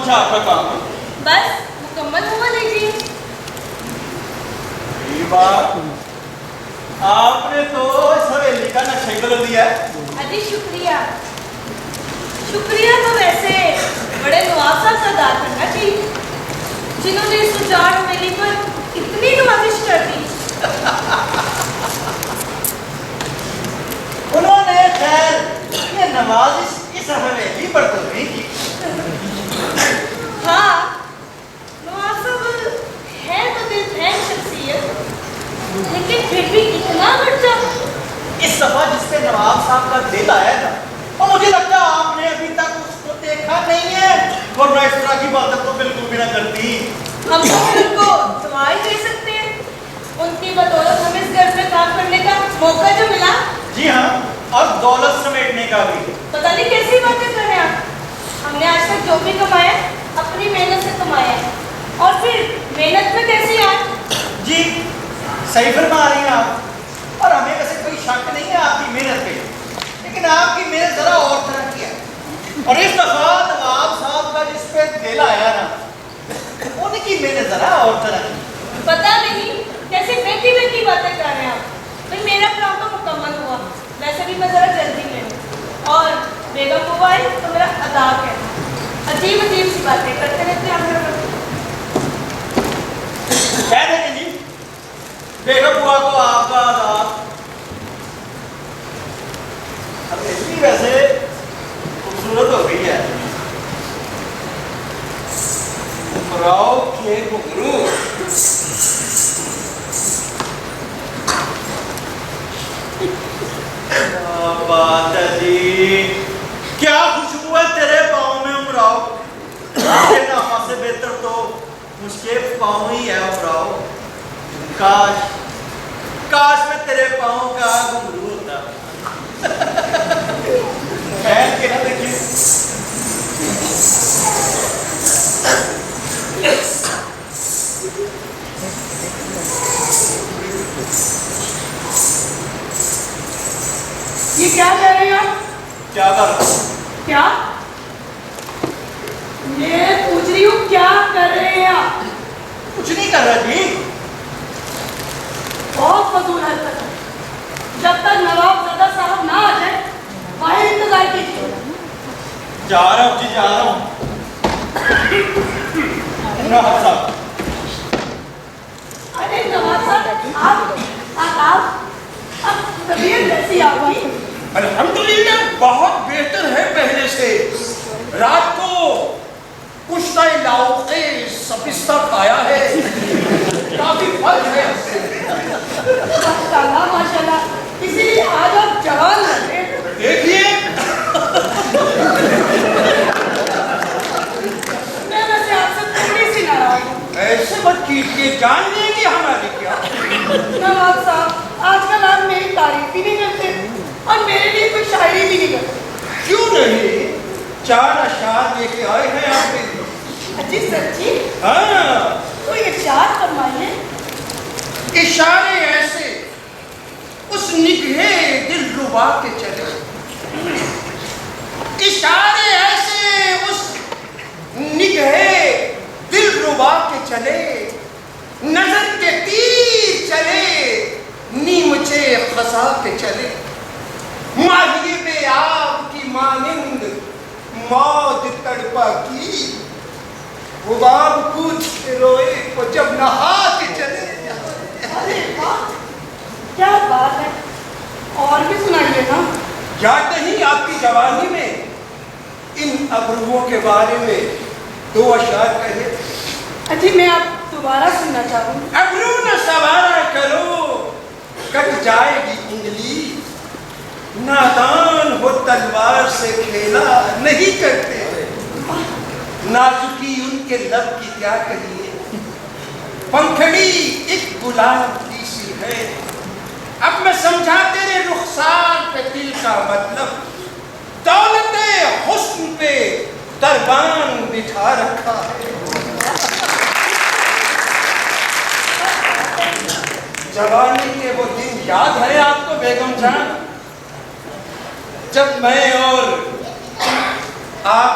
पहुंचा आपका काम? बस मुकम्मल हुआ लीजिए। बात आपने तो इस हवेली का नक्शा ही बदल दिया है। अजी शुक्रिया। शुक्रिया तो वैसे बड़े नवाब साहब का अदा करना चाहिए, जिन्होंने इस उजाड़ हवेली पर इतनी नवाजिश कर दी। उन्होंने खैर ये नवाजिश इस हवेली पर तो नहीं की। हाँ, नवाब साहब है तो दिलफैन शख्सियत, लेकिन फिर भी इतना खर्चा। इस दफा जिस पे नवाब साहब का दिल आया था, और मुझे लगता है आपने अभी तक उसको देखा नहीं है, वरना इस तरह की बातें तो बिल्कुल भी ना करती। हम तो उनको दुआ ही दे सकते हैं, उनकी बदौलत हमें इस घर में काम करने का मौका जो मिला। जी हाँ, और दौलत समेटने का भी। पता नहीं कैसी बातें कर रहे हैं आप। हमने आज तक जो भी कमाया अपनी मेहनत से कमाया है, और फिर मेहनत में कैसी आज। जी सही फरमा रही हैं आप, और हमें वैसे कोई शक नहीं है आपकी मेहनत पे, लेकिन आपकी मेहनत जरा और तरह की है। और इस दफा नवाब साहब का जिस पे दिल आया ना, उनकी मेहनत जरा और तरह की। पता नहीं कैसी बेटी बेटी बातें कर रहे हैं आप। भाई मेरा काम तो मुकम्मल हुआ, वैसे भी मैं जरा जल्दी में हूँ, और बेगम बुआ आई तो मेरा अदाब है। अजीब अजीब सी बातें करते रहते हैं आप। कह देंगे जी बेगम बुआ को आपका आदाब। अब इतनी वैसे खूबसूरत हो गई है। उमराव के घुंघरू क्या बात है जी, क्या खुशबू है तेरे पाँव में उमराव। तेरे नामा से बेहतर तो मुझके पाँव ही है उमराव। काश काश मैं तेरे पाँव का घुंघरू होता। पहन के ना देखिए। ये क्या कर रहे हैं आप? क्या कर रहा हूं? क्या? ये पूछ रही हूँ क्या कर रहे हैं आप? कुछ नहीं कर रहा जी। बहुत फजूल हरकत है। जब तक नवाबजादा साहब ना आ जाए बाहर इंतजार कीजिए। जा रहा हूँ जी, जा रहा हूँ। नवाब साहब। अरे नवाब साहब आप तबीयत कैसी है आपकी? अल्हम्दुलिल्लाह बहुत बेहतर है पहले से। रात को कुश्ता लाउके सपिस्ता खाया है, काफी फर्क है। माशाल्लाह माशाल्लाह, इसीलिए आज आप जवान लग रहे हैं। देखिए मैं वैसे आपसे थोड़ी सी नाराज हूँ। ऐसे मत कीजिए, जान लेंगे हमारी क्या। नवाब साहब आजकल आप मेरी तारीफ भी नहीं करते और मेरे लिए कोई शायरी भी नहीं करते। क्यों नहीं, 4 अशआर लेके आए हैं आपके लिए। अच्छी सच्ची? हाँ, तो इरशाद फरमाइए। इशारे ऐसे उस निगहे दिल रुबा के चले, इशारे ऐसे उस निगहे दिल रुबा के चले, नजर के तीर चले नीमचे खसा के चले, माही में आग की मानिंद मौत तड़पा की, गुबाब कूद के रोए को जब नहा के चले। अरे वाह क्या बात है, और भी सुनाइए ना। याद नहीं आपकी जवानी में इन अबरुओं के बारे में 2 अशआर कहे। अजी मैं आप दोबारा सुनना चाहूँगी। अबरू न सवारा करो कट जाएगी उंगली, नादान हो तलवार से खेला नहीं करते, नाजुकी उनके लब की क्या कहिए, पंखड़ी एक गुलाब की सी है। अब मैं समझा तेरे रुखसार पे दिल का मतलब, दौलते हुस्न पे दरबान बिठा रखा है। जवानी के वो दिन याद है आपको बेगम जान, जब मैं और आप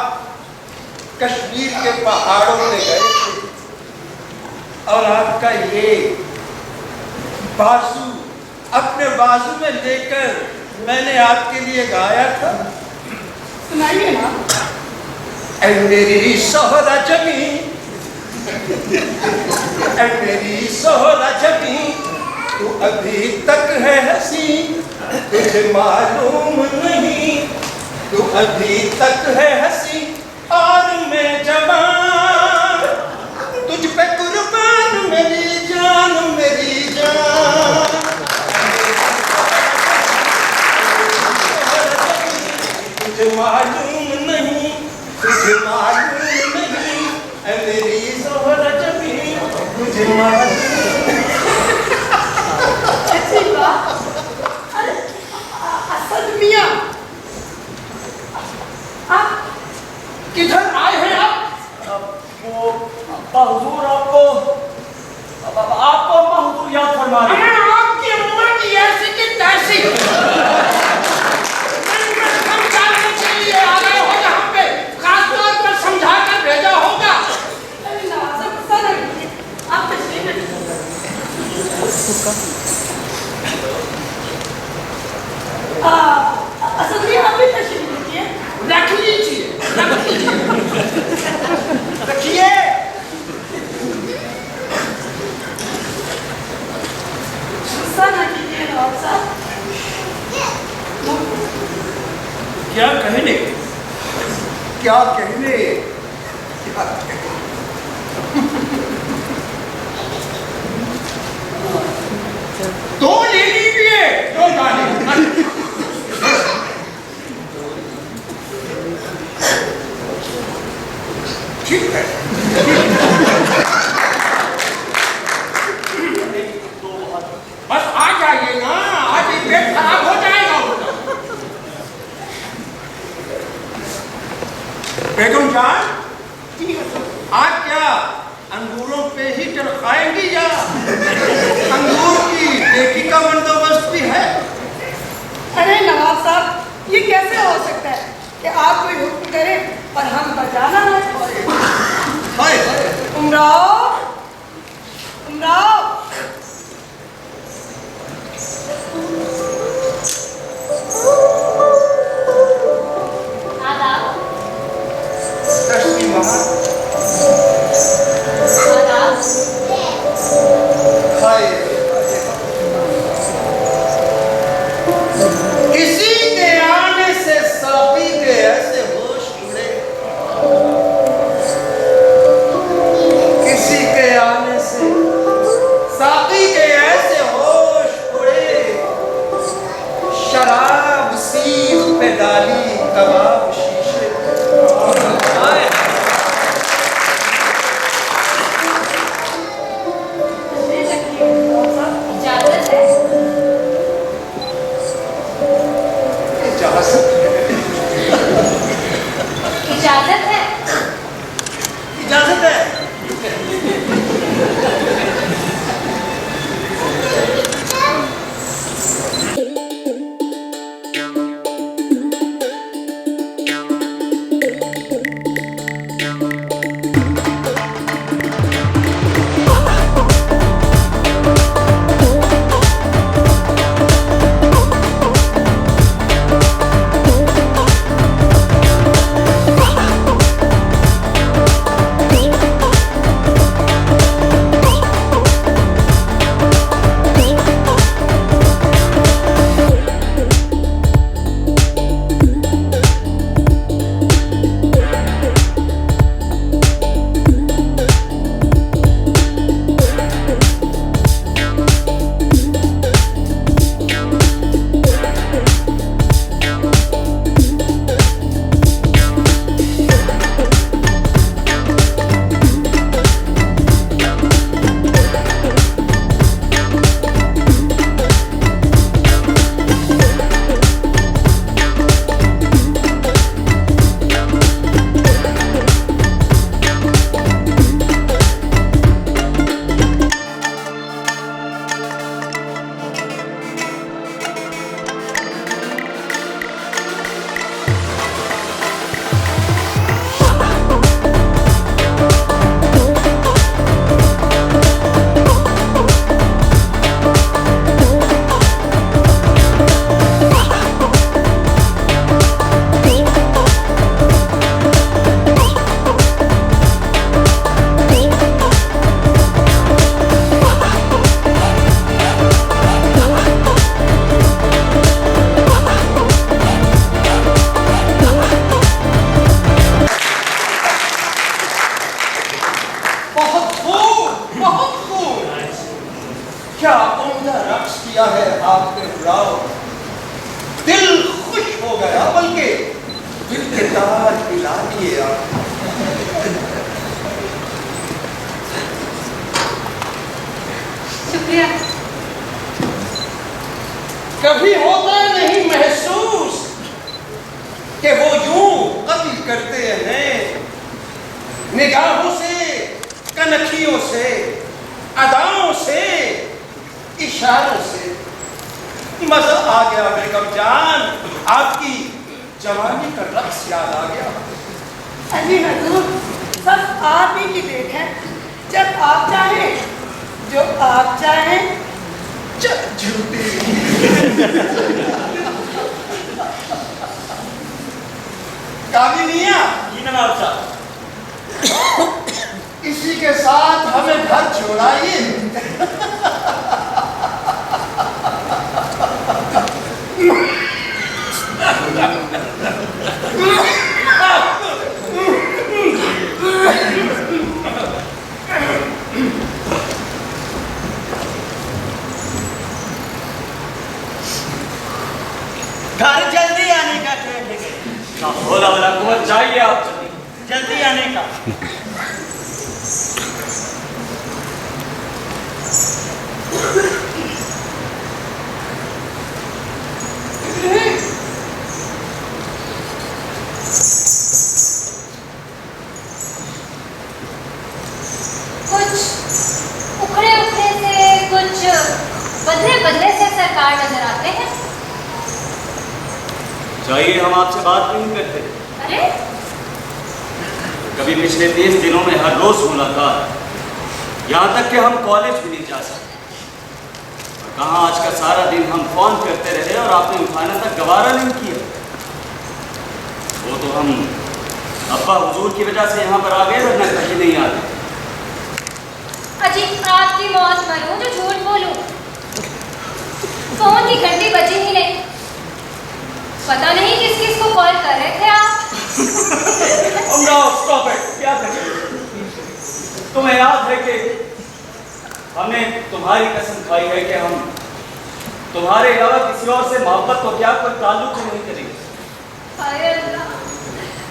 कश्मीर के पहाड़ों पे गए थे और आपका ये बाजू अपने बाजू में लेकर मैंने आपके लिए गाया था। सुनाइए ना। ऐ मेरी सोहरा जमी, ऐ मेरी सोहरा जमी, तू अभी तक है हंसी, तुझे मालूम नहीं, तू अभी तक है हंसी और मैं जवान, तुझ पे कुर्बान मेरी जान, मेरी जान। तुझे मालूम नहीं, तुझे मालूम नहीं, ऐ मेरी ज़ोहरा जबी, तुझे मालूम। अच्छी बात। अरे असद मियां, आप किधर आए हैं आप? वो हुजूर आपको हुजूर याद फरमा रहे हैं। अरे आपकी अम्मा की ऐसी की तैसी समझाने के लिए आ गए हो यहाँ पे, खास तौर पर समझा कर भेजा होगा। अरे ना सब गुस्सा ना कीजिए, आप तशरीफ रखिए। असद मियां, आप भी तशरीफ रखिए। रख लीजिए, रख लीजिए, रखिए। गुस्सा ना कीजिए नवाब साहब। क्या कहने, क्या कहने, क्या कहने। दो ले लीजिए, दो डाले। ठीक है। बस आ जाइएगा, आज ये पेट खराब हो जाएगा उसका। बेगम जान, आज क्या अंगूरों पे ही टरकाएंगी या अंगूर की पेटी का बंदोबस्त भी है? अरे नवाब साहब, ये कैसे हो सकता है कि आप कोई हुक्म करें और हम बजाना ना छोड़ें? हाय उमराव, उमराव। आदाब। तस्वीर वहाँ। आदाब। हाय किसी के आने से साथी के ऐसे होश उड़े, किसी के आने से साथी के ऐसे होश उड़े, शराब सीख पे डाली कबाब शीशे। कभी होता नहीं महसूस कि वो यूं कत्ल करते हैं, निगाहों से, कनखियों से, अदाओं से, इशारों से। मजा आ गया बेगम जान, आपकी जवानी का रक्स याद आ गया। अली हजूर, सब आप ही की देख है। जब आप चाहें, जो आप चाहें। झूठी। काबी मियां, जी नवाब साहब। इसी के साथ हमें घर छोड़ाइए। घर जल्दी आने का चाहिए आप जल्दी आने का। कुछ उखड़े उखड़े से, कुछ बदले बदले से सरकार नजर आते हैं। चाहिए हम आपसे बात नहीं करते। अरे कभी पिछले 30 दिनों में हर रोज मुलाकात, यहाँ तक कि हम कॉलेज भी नहीं जा सकते। और कहाँ आज का सारा दिन हम फोन करते रहे और आपने उठाना तक गवारा नहीं किया। वो तो हम अब्बा हुजूर की वजह से यहाँ पर आ गए, वरना कहीं नहीं आते। अजी आपकी मौत मरूं जो झूठ बोलूं। फोन की घंटी बजी ही नहीं। पता नहीं किस किस को कॉल कर रहे थे आप। Stop it. क्या करें? तुम्हें याद है कि हमने तुम्हारी कसम खाई है कि हम तुम्हारे अलावा किसी और से मोहब्बत को क्या कोई ताल्लुक नहीं करेंगे। हाय अल्लाह,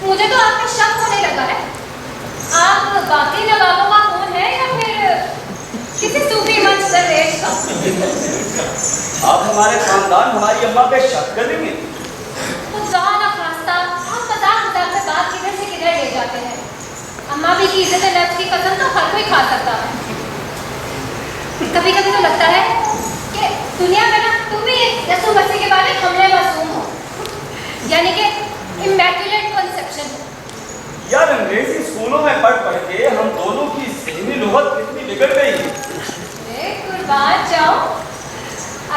मुझे तो आप पे शक होने लगा है। आप बाकी नवाबों का खून है या फिर किसी सूफी मंच दरवेश का? आप हमारे खानदान, हमारी अम्मा पे शक करेंगे? खुदा ना खास्ता, आप मजाक मजाक में बात किधर से किधर ले जाते हैं। अम्मा भी की इज्जत नफ्स की कसम तो हर कोई खा सकता है। कभी कभी तो लगता है कि दुनिया में ना तुम भी यसू मसीह के बारे में हमले मासूम हो, यानी कि इमैक्युलेट कंसेप्शन। यार अंग्रेजी स्कूलों में पढ़ पढ़ के हम दोनों की ज़हनी लुगत कितनी बिगड़ गई है। कुर्बान जाओ,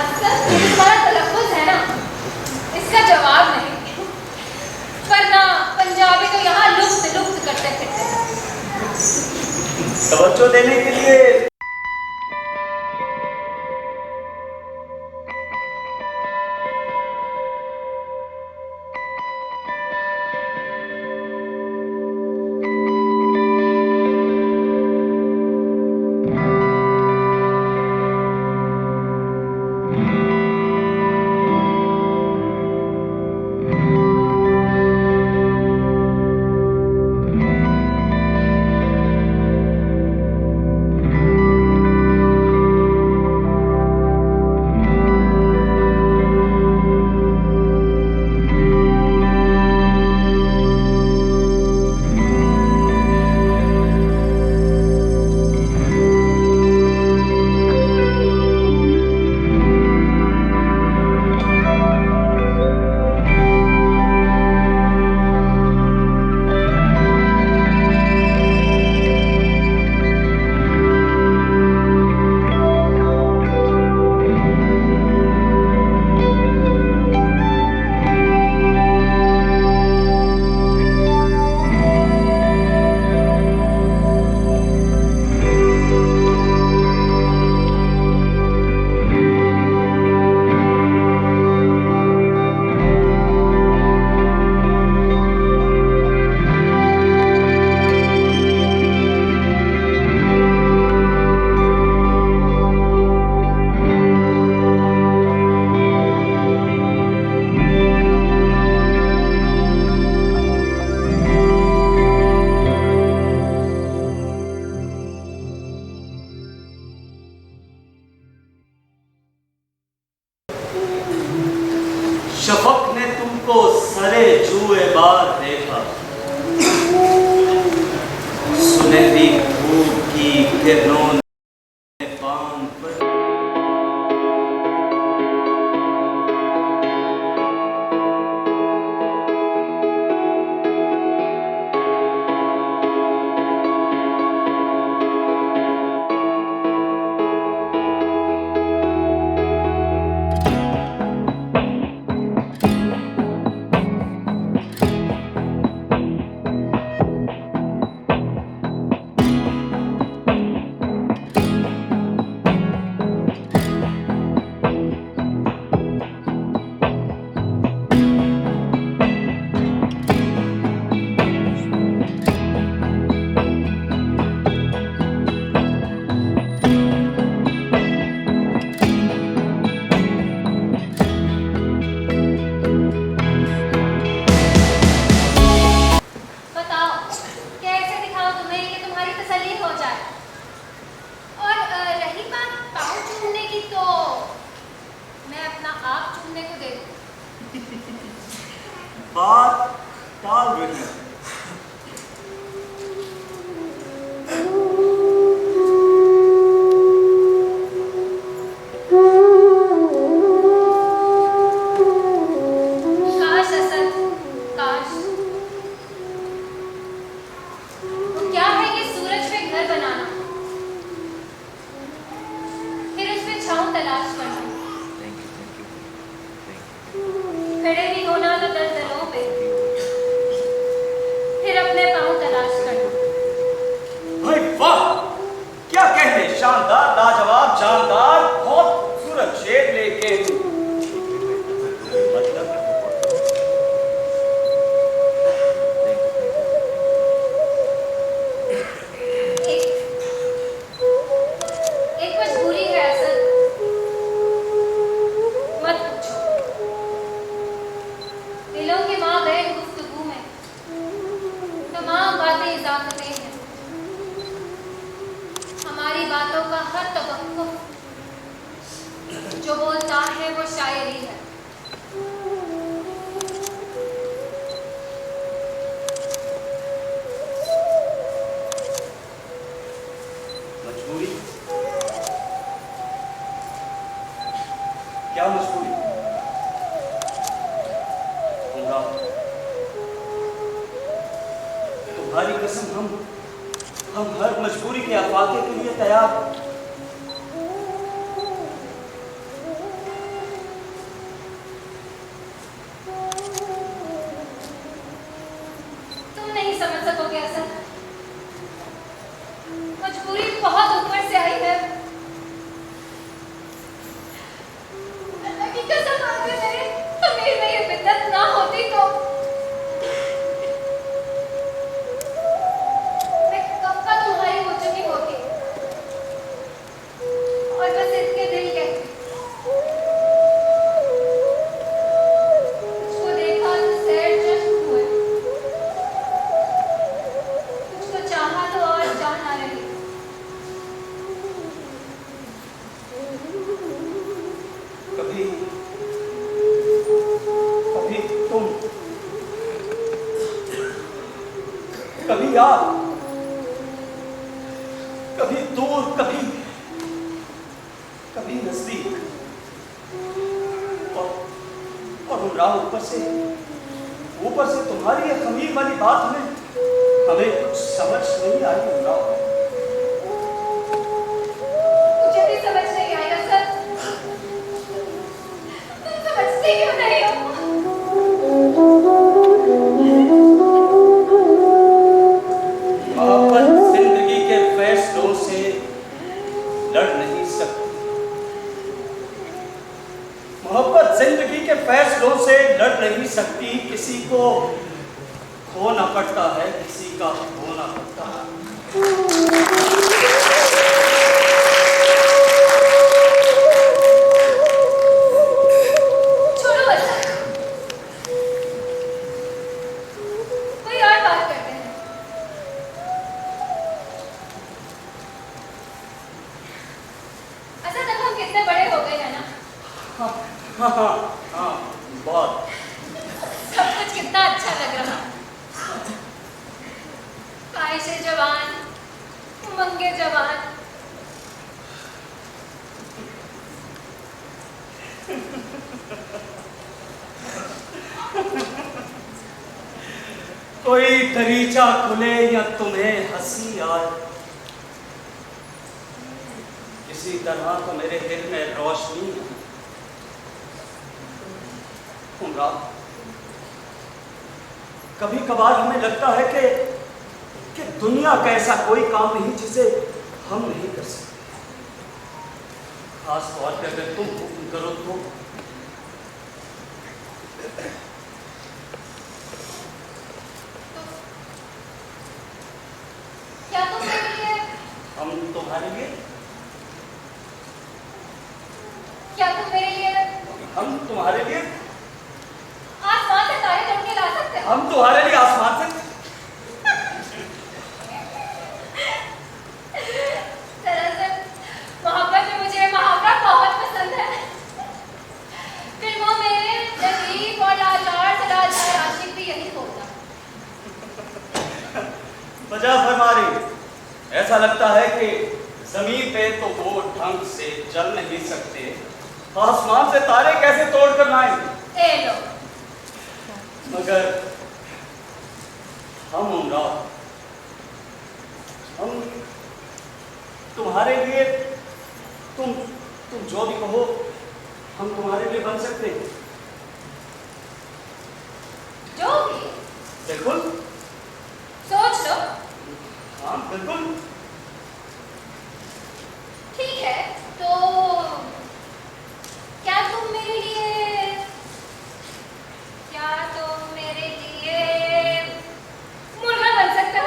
अक्सर तुम्हारा तलफ़्फ़ुज़ है ना, इसका जवाब नहीं। वरना पंजाबी तो यहाँ लुप्त लुप्त करते फिरते हैं। तवज्जो देने के लिए बात टाल रही है। काश असद, काश। वो क्या है कि सूरज पे घर बनाना, फिर उस पे छांव तलाश करना, खड़े भी होना तो दलदलों पे, फिर अपने पांव तलाश करना। भाई वाह, क्या कहने, शानदार, लाजवाब, जानदार, बहुत खूबसूरत शेर, लेकिन मतलब एक मजबूरी है असद, मत पूछो। दिलों के माबैन गुफ्तगू में तमाम बातें इजाफते हैं, हमारी बातों का हर तवक्कुफ जो बोलता है वो शायरी है। मजबूरी, क्या मजबूरी? उमरा, तुम्हारी कसम, हम हर मजबूरी के अफाके के लिए तैयार। तुम नहीं समझ सकोगे असद, मजबूरी बहुत ऊपर से आई है। अल्लाह की कसम, आगे मेरे अमीर में ये बिद्दत ना होती तो मैं कब का तुम्हारी हो चुकी होती, और बस इसके दिल कहती, तुझको देखा तो सैर जश्न हुए, तुझको चाहा तो और जान आ रही। कभी कभी तुम, कभी यार, कभी दूर, कभी नजदीक, और उमराव, ऊपर से तुम्हारी ये खमीर वाली बात हमें कुछ समझ नहीं आई उमराव। मुझे भी समझ नहीं आई असद, तुम समझते क्यों नहीं हो? मोहब्बत जिंदगी के फैसलों से लड़ नहीं सकती, मोहब्बत जिंदगी के फैसलों से लड़ नहीं सकती। किसी को खोना पड़ता है, किसी का होना पड़ता है। छोड़ो असद, कोई और बात करते हैं। असद, अब हम कितने बड़े हो गए हैं ना, हाँ, बहुत। सब कुछ कितना अच्छा लग रहा। ख्वाहिशे जवान, उमंगे जवान, कोई दरीचा खुले या तुम्हें हंसी आए, किसी तरह तो मेरे दिल में रोशनी है। उमराव, कभी कभार हमें लगता है कि दुनिया का ऐसा कोई काम नहीं जिसे हम नहीं कर सकते, खास तौर पे अगर तुम हुक्म करो तो। क्या तुम मेरे लिए, हम तुम्हारे लिए, क्या तुम मेरे लिए हम तुम्हारे लिए, आसमान से तारे चढ़ के ला सकते हो? हम तुम्हारे लिए आसमान से। दरअसल मोहब्बत में मुझे मुहावरा बहुत पसंद है। फिल्मों में लतीफ और लाचार से लाचार आशिक वजह फरमा रही। ऐसा लगता है कि जमीन पे तो वो ढंग से चल नहीं सकते, आसमान से तारे कैसे तोड़ कर लाएंगे। ए लो, मगर हम उमरा, हम तुम्हारे लिए, तुम जो भी कहो हम तुम्हारे लिए बन सकते हैं। जो भी बिल्कुल। सोच लो। हाँ बिल्कुल। ठीक है, तो क्या तुम मेरे लिए मुर्गा बन सकते हो?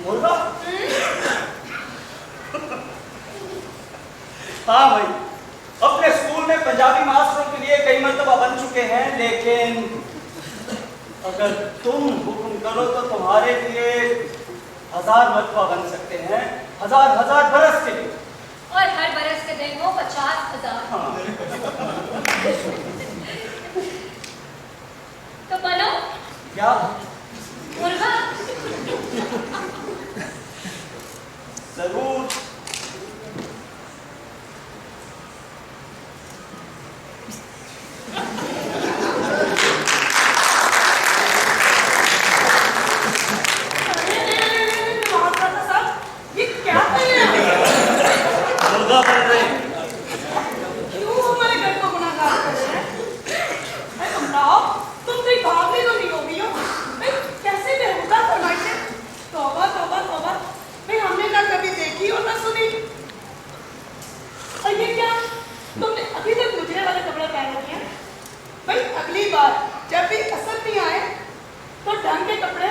मुर्गा? हाँ भाई, अपने स्कूल में पंजाबी मास्टरों के लिए कई मर्तबा बन चुके हैं, लेकिन अगर तुम हुक्म करो तो तुम्हारे लिए 1000 मर्तबा बन सकते हैं, 1000 बरस के लिए। और हर बरस के दिन वो 50,000। हाँ। तो बनो क्या? मुर्गा। जरूर। ये क्या कर रहे हैं? मुर्गा बन रहे। क्यों हमारे घर को गुनाहगार कर रहे हैं? अरे उमराव, तुम कहीं भागने तो नहीं होगी हो? भाई कैसे बेहुदा फरमाइशें? तौबा तौबा तौबा। भाई हमने ना कभी देखी और ना सुनी। और ये क्या? तुमने अभी तक मुझे वाले कपड़े पहन रखे हैं? भाई अगली बार जब भी असर नहीं आए तो ढंग के कपड़े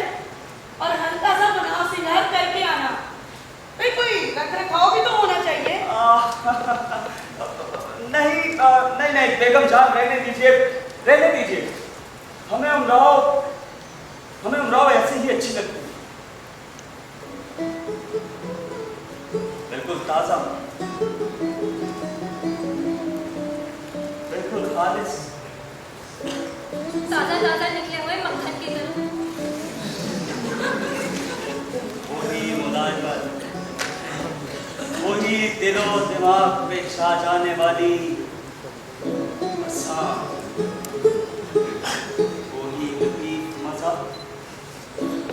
और हल्का सा बनाव सिंगार करके आना। भाई कोई रख रखाव भी तो होना चाहिए। नहीं बेगम जान, रहने दीजिए। हमें उमराव ऐसे ही अच्छी लगती है। बिल्कुल ताजा, बिल्कुल खालिस, ताजा निकले हुए मक्खन की तरह। वही मुलायमत, वही दिलो दिमाग पे छा जाने वाली मसान, वही लतीफ मजा।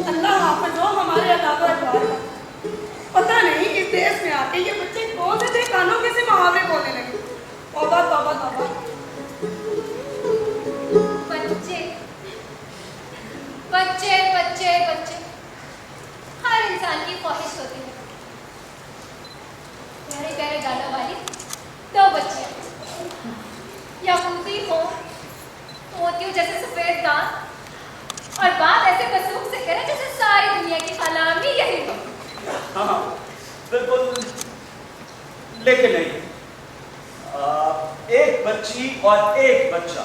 अल्लाह हाफिज हो हमारे अदाकार द्वार का। पता नहीं इस देश में आके ये बच्चे कौन से थे कानों के से मुहावरे बोलने लगे। तौबा तौबा तौबा। बच्चे हर इंसान की ख्वाहिश होती है। प्यारे प्यारे गालों वाली 2 बच्चियां, याकूती हो, मोतियों जैसे सफेद दांत और बात ऐसे मासूम से करे जैसे सारी दुनिया की सलामी यही हो। हाँ बिल्कुल, लेकिन नहीं, एक बच्ची और एक बच्चा,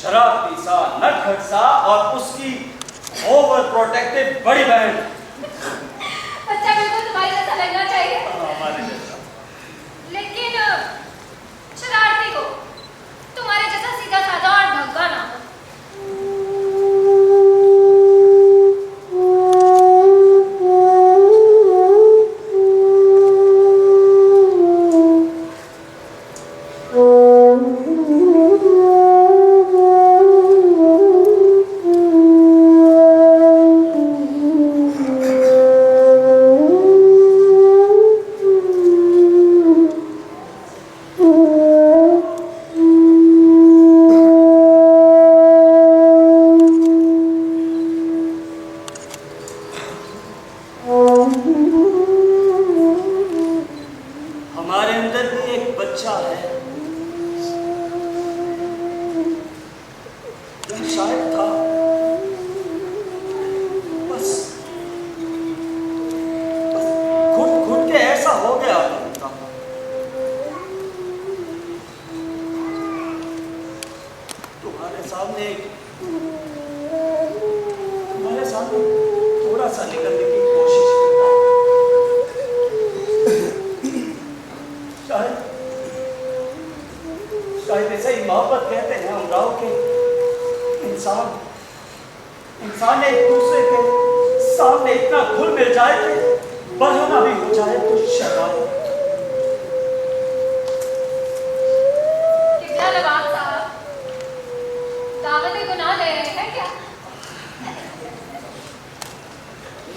शरारती सा, नटखट सा और उसकी ओवर प्रोटेक्टेड बड़ी बहन। बच्चा बिल्कुल तुम्हारी जैसा लगना चाहिए। हमारे जैसा। लेकिन शरारती को तुम्हारे जैसा सीधा साधा और ढंगा ना हो। हमारे अंदर भी एक बच्चा है, जो शायद था, बस घुट के ऐसा हो गया था। तुम्हारे सामने थोड़ा सा निकलने की कोशिश करता हूं। शायद ऐसा ही मोहब्बत कहते हैं उमराव के। इंसान एक दूसरे के सामने इतना घुल मिल जाए कि बहाना भी हो जाए तो शर्माए। कितना नवाब साहब, दावत गुनाह ले रहे हैं क्या?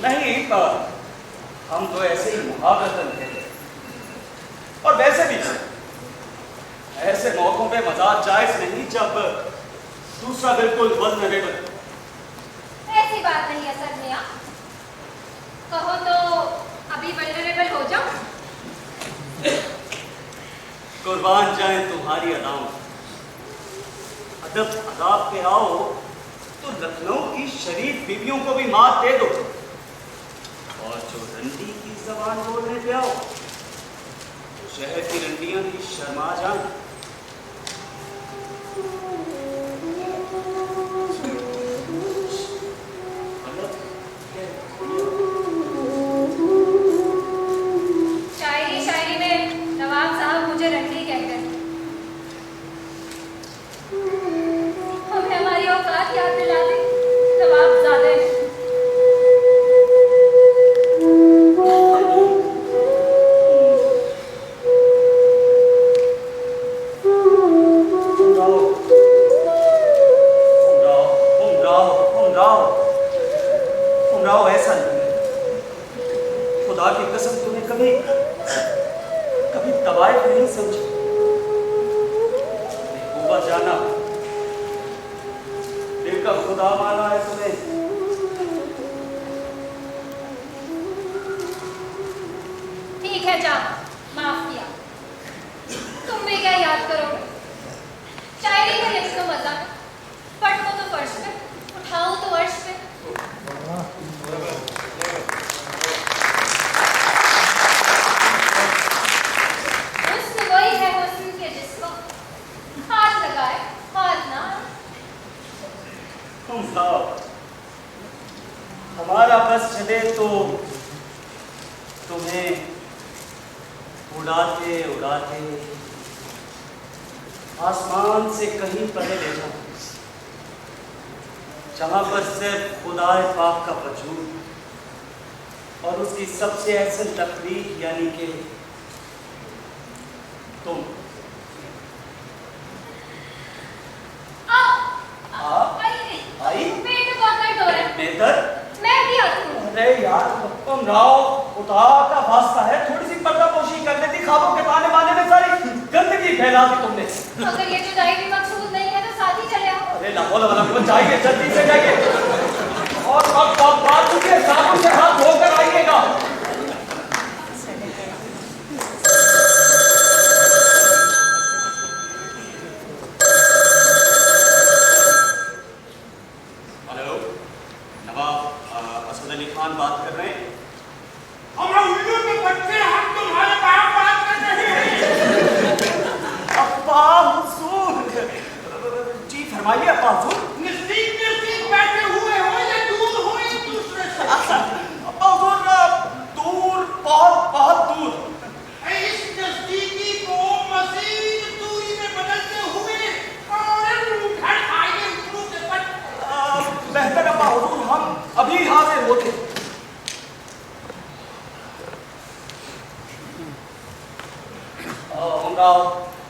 नहीं, हम तो ऐसे ही मुहावरतन थे। और वैसे भी ऐसे मौकों पे मजाक जायज नहीं जब दूसरा बिल्कुल वल्नरेबल। ऐसी बात नहीं है सर मियां, कहो तो अभी वल्नरेबल हो जाओ। कुर्बान जाए तुम्हारी अदाओं, अदब अदाब पे आओ तो लखनऊ की शरीफ बीवियों को भी मात दे दो, और जो रंडी की जबान बोलने पे आओ तो शहर की रंडियां भी शर्मा जाए। शायरी शायरी में नवाब साहब मुझे रंडी कहते हैं। हमें हमारी औकात याद दिला दी नवाब ज़ादे। उमराव ऐसा नहीं है, खुदा की कसम तुम्हें कभी कभी तवायफ नहीं समझी। ऊपर जाना दिल का खुदा माना है तुम्हें। ठीक है जा, माफ किया। तुम भी क्या याद करोगे? शायरी में लिख तो मजा, पढ़ो तो फर्श पे, उठाओ तो अर्श पे। हुस्न वही है हुस्न के जिसको हाथ लगाए हाथ ना। तुम बताओ, हमारा बस चले तो तुम्हें उड़ाते उड़ाते आसमान से कहीं परे ले जाओ, जहां पर सिर्फ खुदाए पाक का वजूद और उसकी सबसे अहसन तकरीर यानी कि तुम। आई पेट बहुत दर्द हो रहा है। बेहतर मैं भी आती हूँ। अरे यार तुम राव, खुदा का वास्ता है, थोड़ी सी पर्दापोशी कर देती, ख्वाबों के ताने बाने में सारी गंदगी फैला दी तुमने। अगर ये जुदाई भी मकसूद नहीं है तो साथ ही चले आओ। अरे लाहौल वाला चाहिए, जल्दी से जाइए और बात चुके साबुन से हाथ धोकर आइएगा। हेलो, नवाब असद अली खान बात कर रहे हैं। हमरा उल्लू के बच्चे, हम तुम्हारे बात कर रहे हैं। अब्बा हुजूर, जी फरमाइए अब्बा हुजूर। नजदीक बैठे हुए हो या दूर हो एक दूसरे से? अब्बा हुजूर दूर, बहुत बहुत दूर। इस नजदीकी को मजीद दूरी में बदलते हुए और उठा आइए उल्लू के बच्चे। बेहतर अब्बा हुजूर, हम अभी हाजिर होते। उमराव,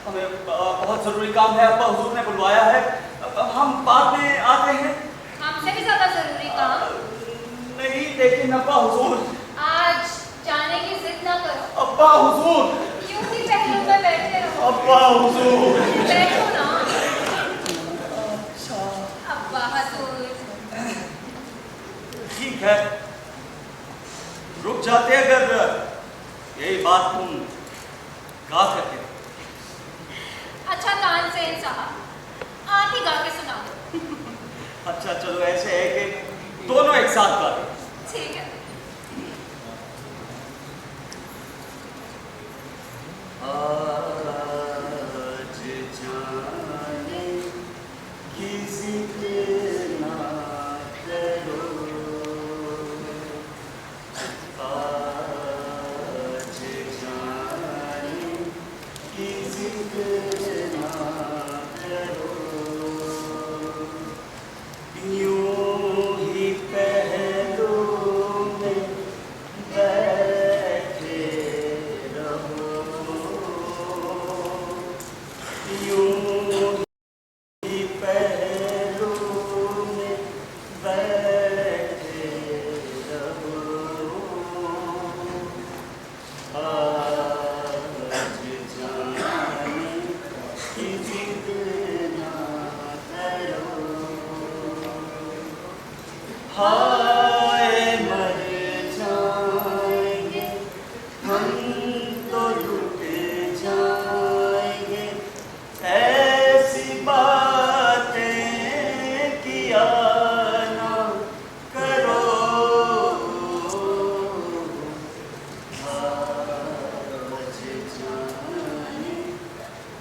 हमें बहुत जरूरी काम है, अब्बा हुजूर ने बुलवाया है, हम बाद में आते हैं। हमसे भी ज्यादा जरूरी काम। नहीं लेकिन अब्बा हुजूर। आज जाने की जिद ना करो। अब्बा हुजूर। क्यों ही पहलू में बैठे रहो। अब्बा हुजूर। बैठो ना। अब्बा हुजूर। ठीक है, रुक जाते अगर यही बात तुम गा सके। अच्छा तानसेन साहब, आप ही गा के सुना दो। अच्छा चलो, ऐसे है कि दोनों एक साथ गा दें। ठीक है। आज जाने की जिक्र ना करो, आज जाने की जिक्र ना करो, यूं हाय मर जाएंगे हम तो लुट जाएंगे, ऐसी बातें किया ना करो, आज जाने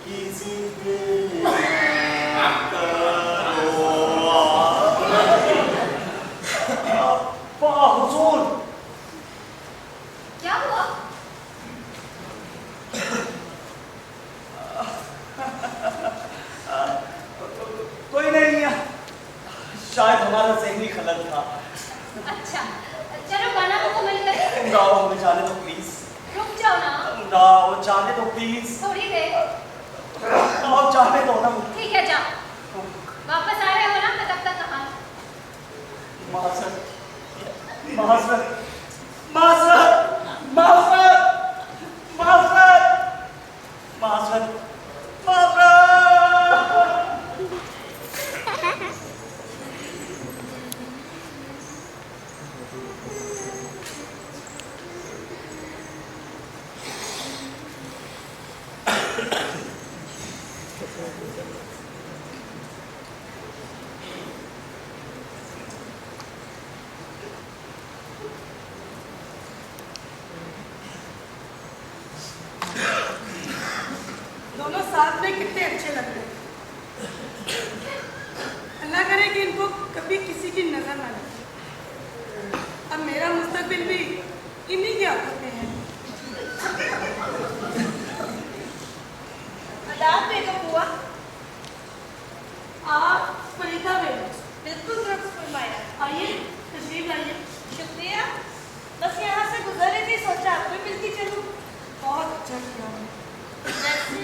की जिद ना करो। हुजूर, क्या हुआ? कोई नहीं, शायद हमारा ज़हनी खलल था। अच्छा, चलो गाना मुकम्मल करें। गाओ, हमें जाने दो प्लीज। रुक जाओ ना, गाओ, जाने दो प्लीज। थोड़ी देर। गाओ, जाने दो ना। ठीक है, जाओ। वापस आ रहे हो ना? मैं तब तक कहाँ? माज़रत, माज़रत, माज़रत, माज़रत, माज़रत, माज़रत, माज़रत। दोनों साथ में कितने अच्छे लग रहे हैं। अल्लाह करे कि इनको कभी किसी की नजर ना लगे। अब मेरा मुस्तकबिल भी इन्हीं की हाथों में है। आदाब बेगम हुआ। आप फरीदा बेगम, बिल्कुल दुरुस्त फरमाया। आइए तशरीफ लाइए। शुक्रिया। बस यहाँ से गुजर रही थी, सोचा आपको मिलती चलूँ। बहुत अच्छा किया। वैसे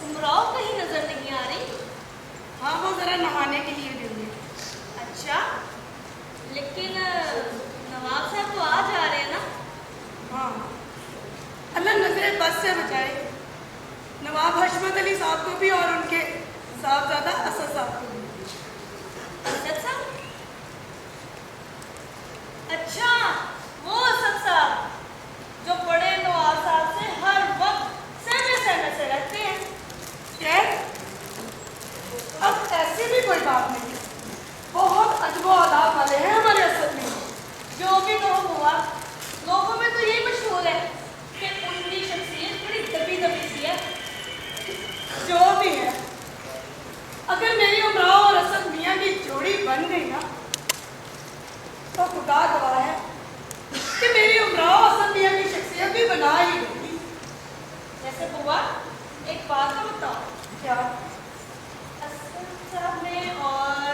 उमराव कहीं नजर नहीं आ रही। हाँ, वो जरा नहाने के लिए गई है। अच्छा, लेकिन नवाब साहब तो आ जा रहे हैं ना? हाँ, अल्लाह नजरे बस से बचाए। नवाब हशमत अली साहब को भी और उनके साहबजादा असद साहब को भी। असद साहब? अच्छा, वो असद साहब जो बड़े नवाब साहब से हर वक्त सहमे सहमे से रहते हैं। खैर, अब ऐसी भी कोई बात नहीं है। बहुत अजब आदाब वाले हैं हमारे असद में। जो भी तो हुआ, लोगों में तो यही मशहूर है कि उनकी शख्सियत बड़ी दबी दबी सी है। जो भी है, अगर मेरी उमराव और असद मियाँ की जोड़ी बन गई ना, तो खुदा गवाह है कि मेरी उमराव असद मियाँ की शख्सियत भी बना ही गई। जैसे बुआ, एक बात तो बताओ, क्या? असद साहब में और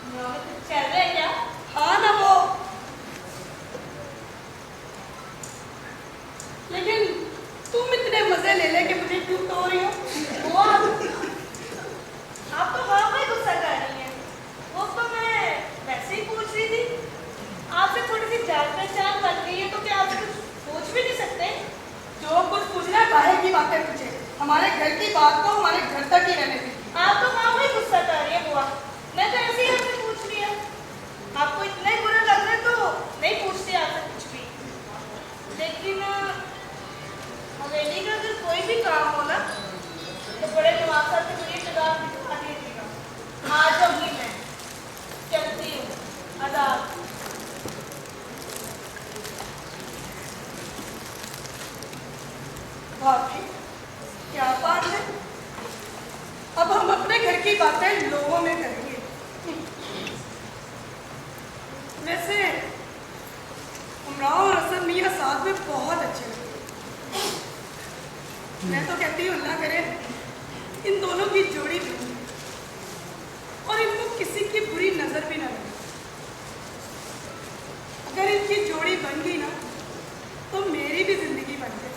उमराव में कुछ चल रहा है क्या? हाँ ना वो, लेकिन तुम इतने मजे ले ले के मुझे क्यों तो रही हो? बुआ, आप तो हाँ भाई गुस्सा कर रही हैं। वो तो मैं वैसे ही पूछ रही थी। आपसे थोड़ी सी जान पहचान बन गई है, तो क्या आप कुछ पूछ भी नहीं सकते? जो कुछ पूछना काहे की बातें पूछे, हमारे घर की बात तो हमारे घर तक ही रहने दीजिए। आप तो हाँ भाई गुस्सा कर रही है बुआ। मैं तो ऐसे ही आपसे पूछ रही है। आपको इतना ही बुरा लग रहा है तो नहीं पूछती आपसे कुछ भी। लेकिन हवेली का अगर कोई भी काम हो ना, तो बड़े नवाब साहब के मुझे लगाम दिखा दीजिएगा। आ जाऊंगी मैं, चलती हूँ। आदाब। वाकई क्या बात है। अब हम अपने घर की बातें लोगों में करेंगे। वैसे उमराव और असद मियाँ साथ में बहुत अच्छे लगते हैं। मैं तो कहती हूँ अल्लाह करे इन दोनों की जोड़ी बनी और इनको किसी की बुरी नजर भी ना लगे। अगर इनकी जोड़ी बन गई ना, तो मेरी भी जिंदगी बन जाए।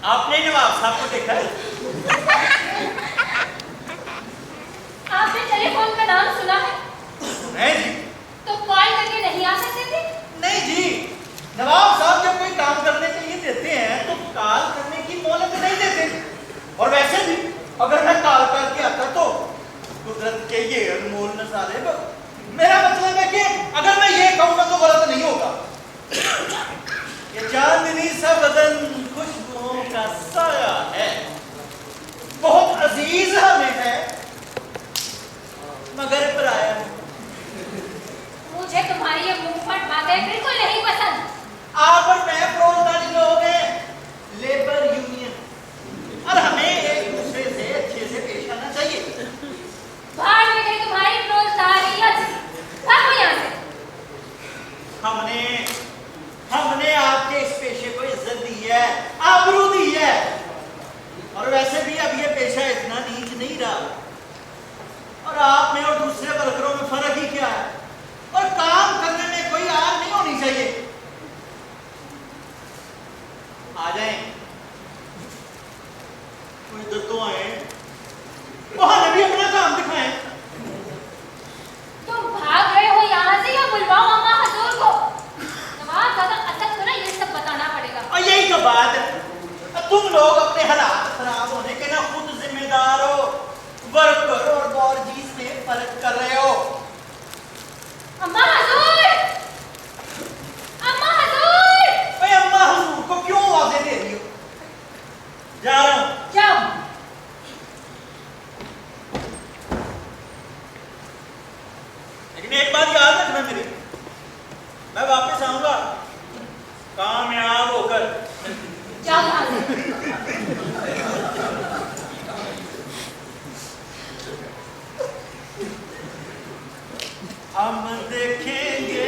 आपने नवाब साहब को देखा है? आपने टेलीफोन का नाम सुना है? नहीं जी। तो कॉल करके नहीं आ सकते थे? नहीं जी, नवाब साहब जब कोई काम करने के लिए देते हैं तो कॉल करने की मोहलत नहीं देते। और वैसे भी अगर मैं कॉल करके आता तो कुदरत के ये अनमोल नजारे, मेरा मतलब है कि अगर मैं ये कहूँगा तो गलत नहीं होगा। ये चांदनी सा बदन खुशबुओं का साया है, बहुत अजीज हमें है मगर पराया है। मुझे तुम्हारी ये मुंहफट बातें बिल्कुल नहीं पसंद। आप और मैं फौजदारी लोग हैं, लेबर यूनियन, और हमें एक दूसरे से अच्छे से पेश आना चाहिए। बाहर में गई तुम्हारी फौजदारियत। भागो यहाँ से। हमने आपके इस पेशे को इज्जत दी है, आबरू दी है, और वैसे भी अब ये पेशा इतना नीच नहीं रहा। और आप में और दूसरे वर्करों में फर्क ही क्या है? और काम करने में कोई आग नहीं होनी चाहिए। आ जाएं, कोई इधर तो आए, वहां भी अपना काम दिखाएं। तुम भाग रहे हो यहाँ से या बुलवाओ अम्मा हजूर को? नवाब दादा असद को ना ये सब बताना पड़ेगा। और यही तो बात है, तुम लोग अपने हालात खराब होने के ना खुद जिम्मेदार हो, वर्कर और बॉर्जिस में फर्क कर रहे हो। अम्मा हजूर! अम्मा हजूर! भाई अम्मा हुजूर को क्यों आवाजें दे रही हो? जा रहा हूं। जाओ। लेकिन एक बात याद रखना मेरी, मैं वापस आऊंगा कामयाब होकर। जाओ यहाँ से। हम देखेंगे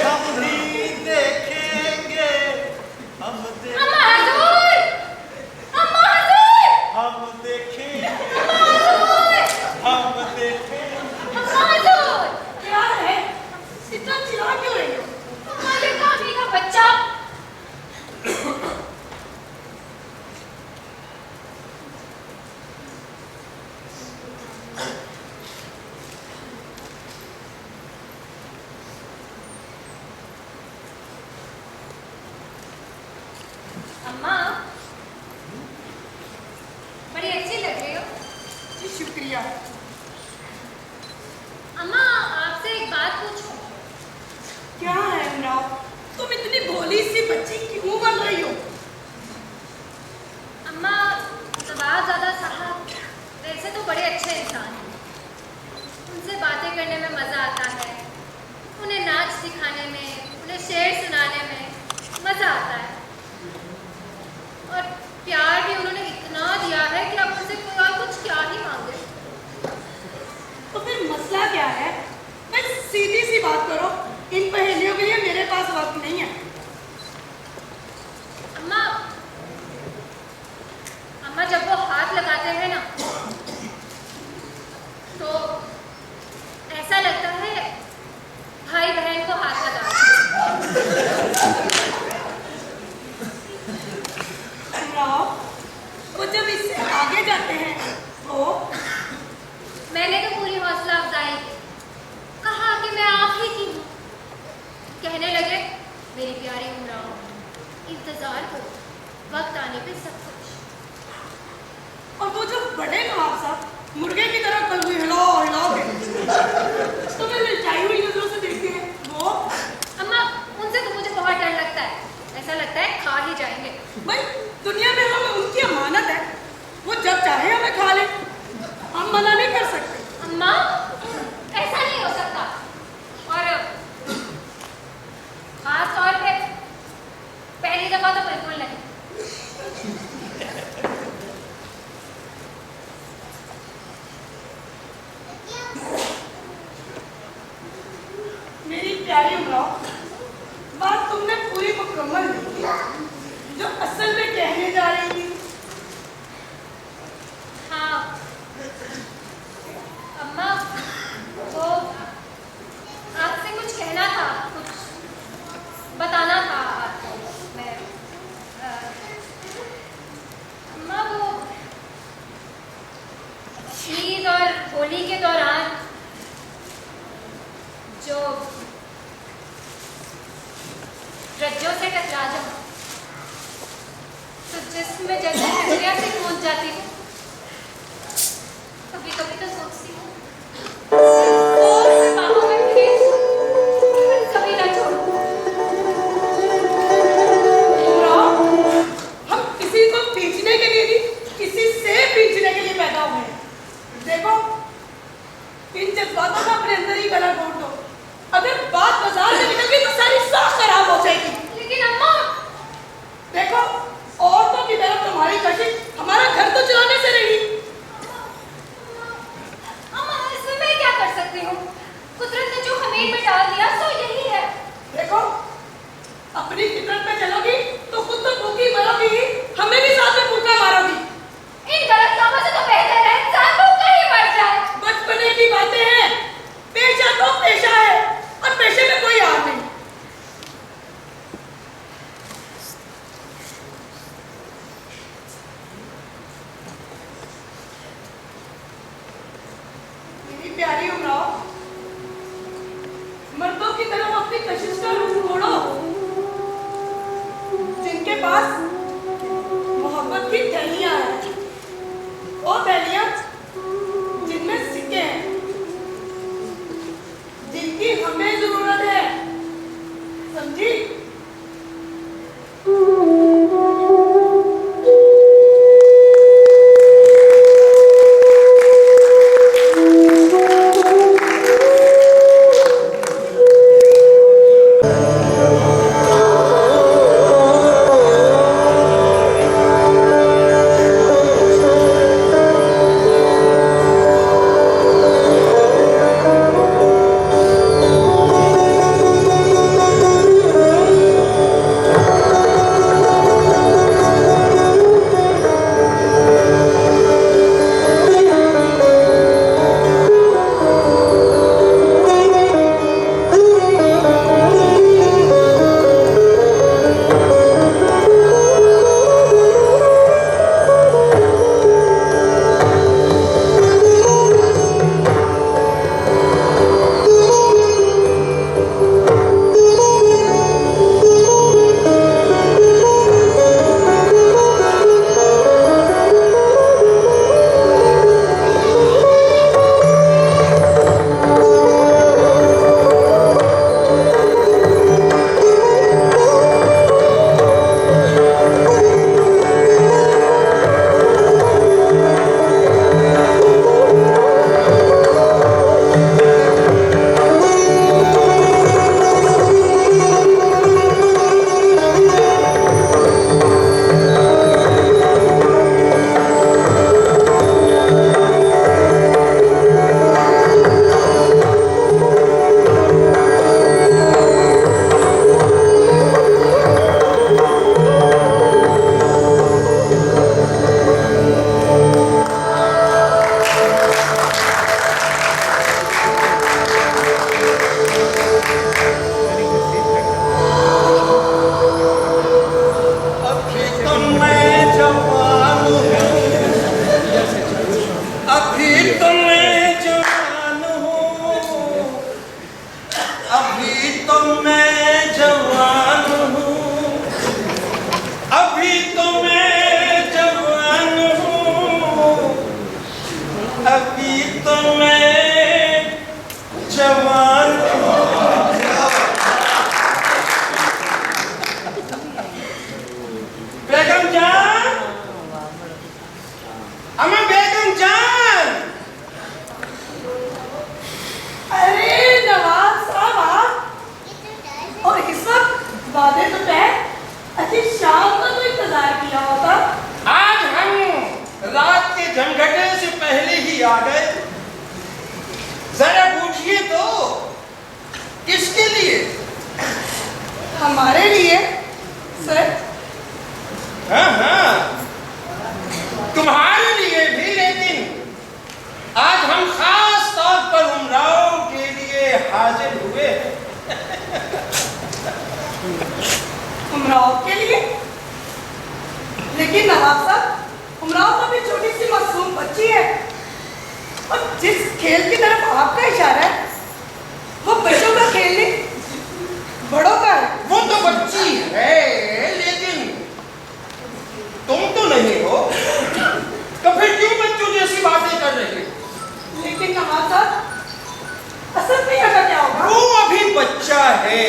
हम भी देखेंगे, हम अम्मा हजूर! अम्मा हजूर! हम देखेंगे, अम्मा हजूर! हम देखेंगे। अम्मा हजूर! क्या है? इतना चिल्ला क्यों रही हो? अम्मा ये काफी का बच्चा। अम्मा बड़ी अच्छी लग रही हो। जी शुक्रिया। अम्मा आपसे एक बात पूछूं? क्या है इमरान? तुम इतनी भोली सी बच्ची क्यों बन रही हो? अम्मा नवाबजादा साहब वैसे तो बड़े अच्छे इंसान हैं, उनसे बातें करने में मज़ा आता है, उन्हें नाच सिखाने में, उन्हें शेर सुनाने में मज़ा आता है, और प्यार भी उन्होंने इतना दिया है कि अब उनसे कोई और कुछ क्या ही मांगे। तो फिर मसला क्या है? मैं सीधी सी बात करो, इन पहेलियों के लिए मेरे पास वक्त नहीं है। अम्मा अम्मा जब वो हाथ लगाते हैं ना तो ऐसा लगता है भाई बहन को हाथ लगा। वो जब इससे आगे जाते हैं तो मैंने तो पूरी हौसला अफजाई की, कहा कि मैं आप ही की हूँ। कहने लगे मेरी प्यारी उमराव, इंतजार करो, वक्त आने पे सब कुछ। और वो जो बड़े नवाब साहब मुर्गे की तरह कल हिलाओ हिलाओ के तुम्हें ललचाई हुई नजरों से देखते हैं, वो अम्मा उनसे तो मुझे बहुत डर लगता है, ऐसा लगता है खा ही जाएंगे। भाई दुनिया में हमें उनकी अमानत है, वो जब चाहे हमें खा ले, हम मना नहीं कर सकते। अम्मा ऐसा नहीं हो सकता, और खास तौर पे पहली दफा तो बिल्कुल नहीं। मेरी प्यारी उमराव, बात तुमने पूरी मुकम्मल नहीं की जो असल में कहने जा रही थी। हाँ अम्मा, वो आपसे कुछ कहना था, कुछ अगर बात बाजार में निकल गई तो सारी साख खराब हो जाएगी। लेकिन अम्मा, देखो, औरतों की तरफ तुम्हारी कशिश हमारा घर तो चलाने से रही। अम्मा इसमें मैं क्या कर सकती हूँ? कुदरत ने जो हमें में डाल दिया सो यही है। देखो, अपनी फितरत पे चलोगी तो खुद तो भूखी मरोगी ही, हमें भी साथ में भूखा मारोगी। इन गलत कामों से तो बेहतर है इंसान भूखा ही मर जाए। बचपने की बातें हैं, पेशा तो पेशा है और पेशे में कोई हार नहीं। मेरी प्यारी उमराव, मर्दों की तरफ अपनी कशिश का रुख मोड़ो। जिनके पास मोहब्बत की थैलियां हैं, वो थैलियां जिनमें सिक्के हैं, जिनकी हमें जरूरत है, समझी? आ गए। जरा पूछिए तो किसके लिए? हमारे लिए सर। हाँ हाँ तुम्हारे लिए भी, लेकिन आज हम खास तौर पर उमराव के लिए हाजिर हुए। उमराव के लिए? लेकिन नवाब साहब, उमराव तो भी छोटी सी मासूम बच्ची है और जिस खेल की तरफ आपका इशारा है वो बच्चों का खेल नहीं, बड़ों का है। वो तो बच्ची है, लेकिन तुम तो नहीं हो, तो फिर क्यों बच्चों जैसी बातें कर रही हो? लेकिन नवाब साहब, असल में का क्या होगा? वो अभी बच्चा है,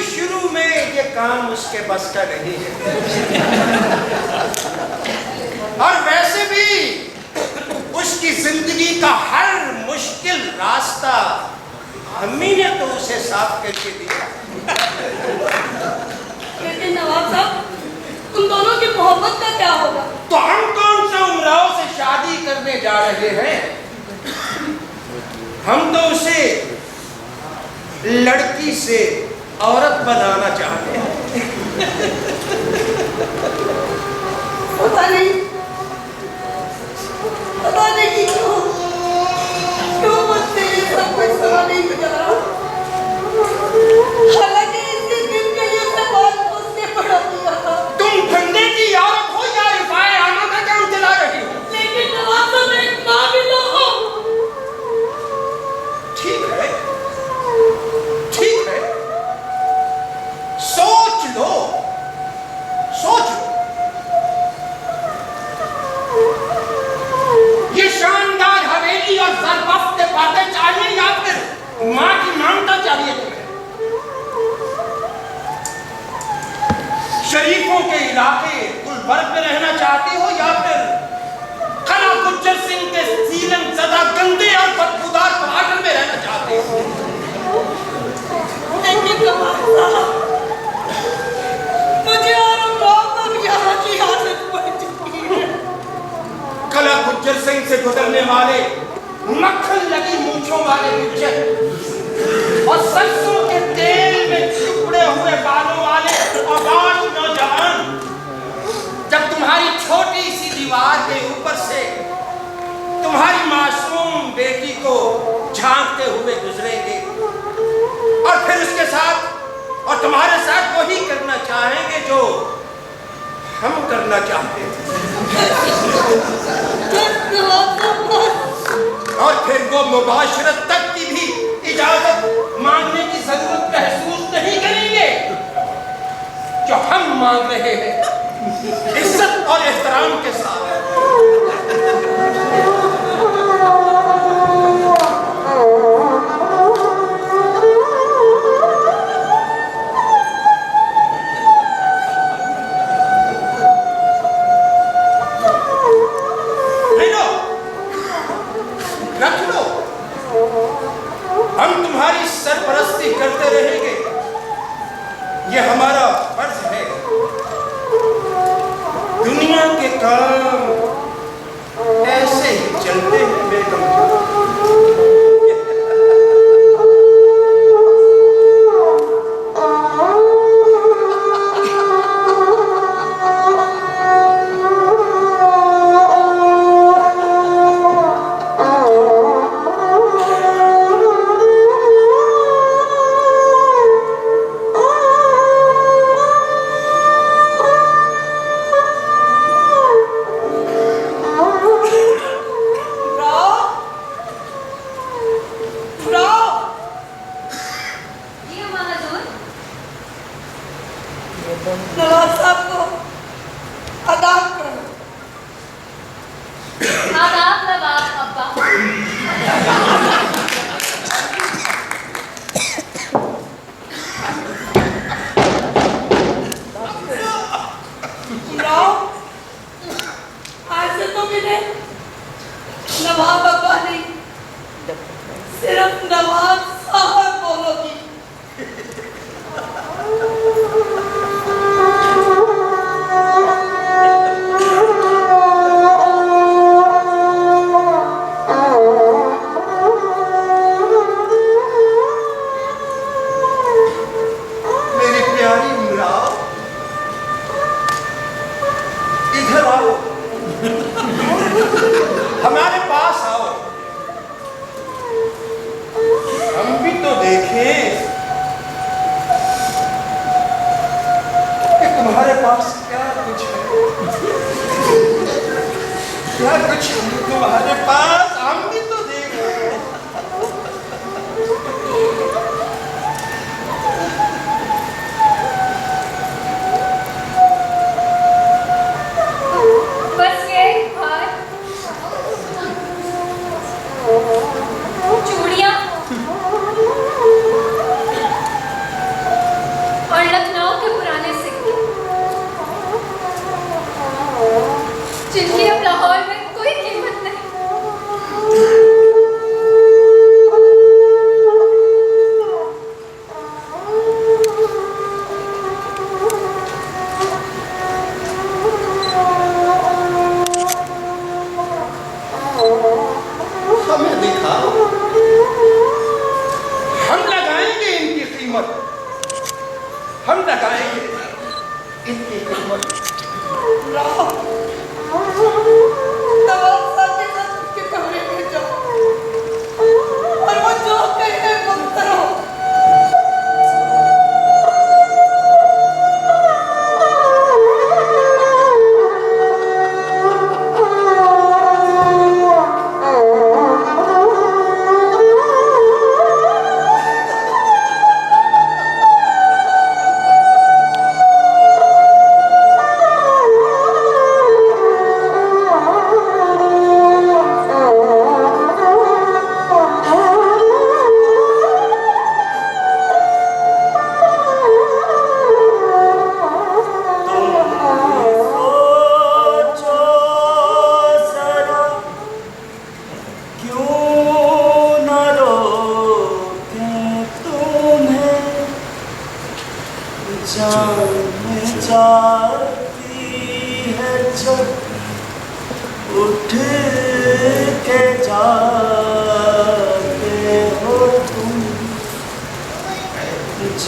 शुरू में ये काम उसके बस का नहीं है। और वैसे भी उसकी जिंदगी का हर मुश्किल रास्ता अम्मी ने तो उसे साफ करके दिया। लेकिन नवाब साहब, तुम दोनों की मोहब्बत का क्या होगा? तो हम कौन सा उमराव से शादी करने जा रहे हैं? हम तो उसे लड़की से औरत बनाना चाहते हैं। पता नहीं कि क्यों मुझसे ये सब कुछ समझ नहीं गुजरा। हालांकि इसके दिल के लिए सवाल उसने पड़ा दिया था। तुम धंधे की औरत हो या रिफाए आना का काम चला रही हो? लेकिन नवाब साहब, मैं एक माँ भी तो हूँ। ठीक है, ठीक है, सोच लो, सोच लो। ये शानदार हवेली और सरबफ्त बातें चाहिए या फिर माँ की मानता चाहिए तुम्हें? शरीफों के इलाके गुलबर्ग में रहना चाहती हो या फिर खला गुज्जर सिंह के सीलन सदा गंदे और बदबूदार पहाड़ में रहना चाहती हो? लेकिन नवाब साहब, मुझे और उमराव को भी यहाँ की आदत पड़ चुकी है। कला गुज्जर सिंह से गुजरने वाले मक्खन लगी मूंछों वाले गुज्जर और सरसों के तेल में चुपड़े हुए बालों वाले आवाज नौजवान जब तुम्हारी छोटी सी दीवार के ऊपर से तुम्हारी मासूम बेटी को झांकते हुए गुजरेंगे और फिर उसके साथ और तुम्हारे साथ वही करना चाहेंगे जो हम करना चाहते हैं। और फिर वो मुबाशरत तक की भी इजाजत मांगने की जरूरत महसूस नहीं करेंगे जो हम मांग रहे हैं, इज्जत और एहतराम के साथ। रख लो, हम तुम्हारी सरपरस्ती करते रहेंगे, ये हमारा फर्ज है। दुनिया के काम ऐसे ही चलते हैं बेगम। नवाब साहब को आदाब करो। आदाब नवाब अब्बा। आज से तो मिले नवाब अब्बा नहीं, सिर्फ नवाब साहब बोलोगी। मेरी प्यारी उमराव, इधर आओ, हमारे पास आओ।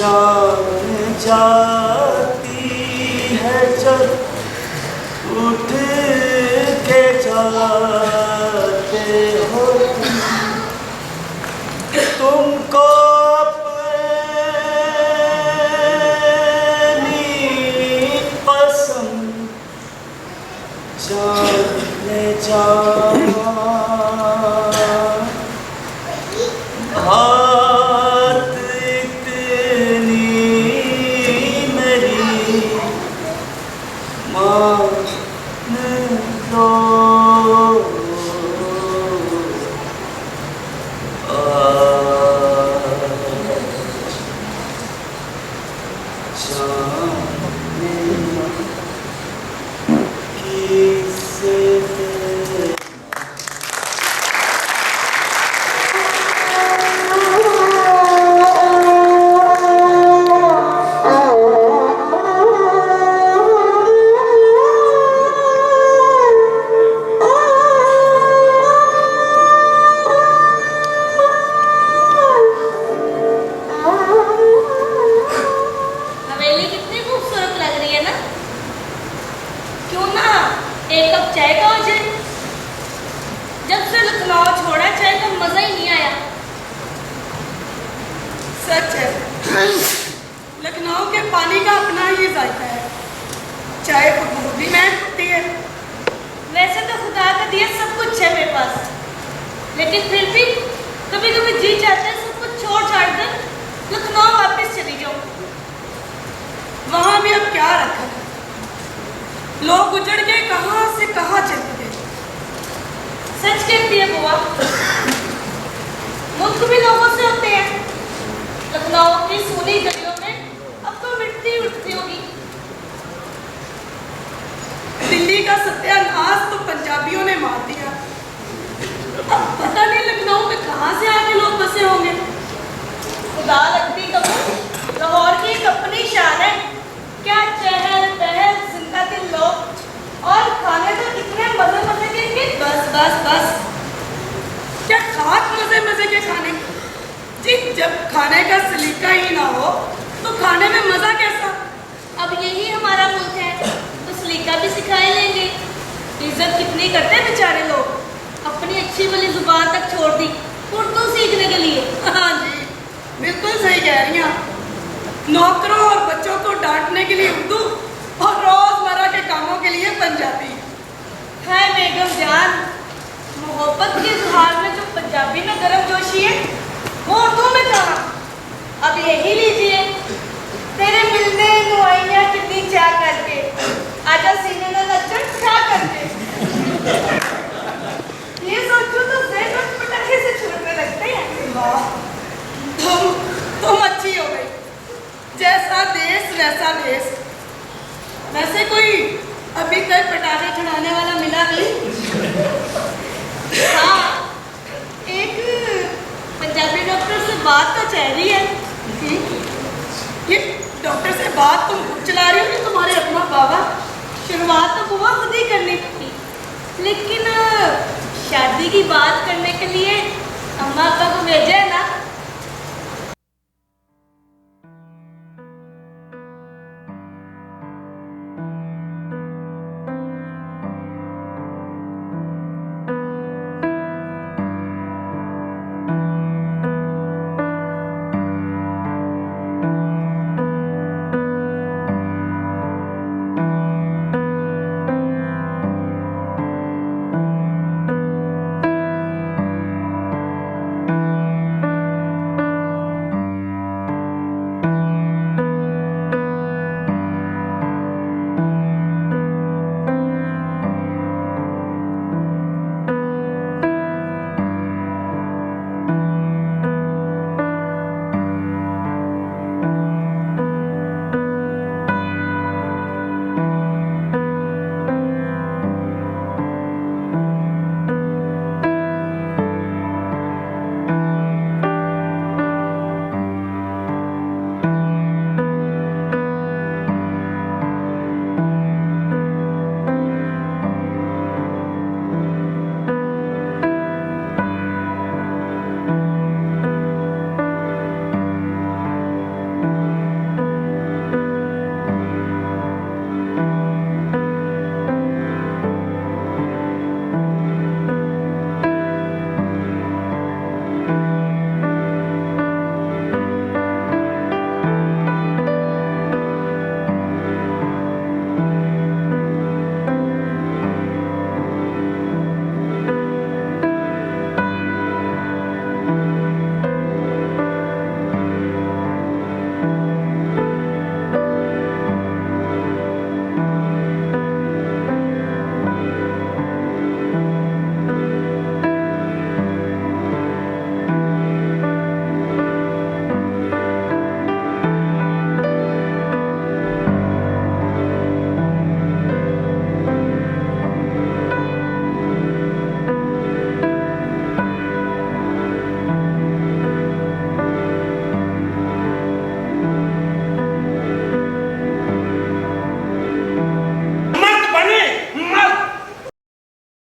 जान जाती है जब उठ के जाते हो तुमको अपनी पसंद जाने जा बात इतनी मेरी मान लो हवेली कितनी खूबसूरत लग रही है ना। क्यों ना एक कप चाय का हो जाए। जब से लखनऊ छोड़ा चाय का मजा ही नहीं आया। सच है, लखनऊ के पानी का अपना ही जायका है। चाय खुशबू भी महक होती है। वैसे तो खुदा का दिया सब कुछ है मेरे पास, लेकिन फिर भी कभी कभी जी चाहता है सब कुछ छोड़ छाड़ कर लखनऊ वापस चली जाऊं। वहां भी अब क्या रखा है? लोग उजड़ के कहां से कहां चले गए। सच कहती है बुआ, मुल्क भी लोगों से होते हैं। लखनऊ की सूनी गलियों में अब तो मिट्टी उठती होगी। दिल्ली का सत्यानाश तो पंजाबियों ने मार दिया। अब पता नहीं लखनऊ में कहां से आके लोग बसे होंगे। खुदा लगती कबूल, लाहौर की एक अपनी शान है। क्या चहल पहल, जिंदा दिल लोग, और खाने तो इतने मजे मजे के कि बस बस बस, क्या खाक मजे मजे के खाने जी। जब खाने का सलीका ही ना हो तो खाने में मजा कैसा। अब यही हमारा मुल्क है, तो सलीका भी सिखा ही लेंगे। इज्जत कितनी करते हैं बेचारे लोग, अपनी अच्छी वाली जुबान तक छोड़ दी उर्दू सीखने के लिए। हाँ जी, बिल्कुल सही कह रही हैं आप। नौकरों और बच्चों को डांटने के लिए उर्दू और रोजमर्रा के कामों के लिए पंजाबी। है बेगम जान, मोहब्बत के इजहार में जो पंजाबी में गर्म जोशी है वो उर्दू में कहा। अब यही लीजिए, तेरे मिलने नुआइयां कितनी चाह करके, आजा सीने में लचक छा करके। ये सोचो तो ज़हन में पटाखे से छूटने लगते हैं। वाह, तुम अच्छी हो गई। जैसा देश वैसा देश। वैसे कोई अभी तक पटाखे छुड़ाने वाला मिला नहीं। हाँ, एक पंजाबी डॉक्टर से बात तो चल रही है। ये डॉक्टर से बात तुम खुद चला रही हो कि तुम्हारे अपना बाबा? शुरुआत तो बुआ खुद ही करनी पड़ी, लेकिन शादी की बात करने के लिए अम्मा अब्बा को भेजा है ना।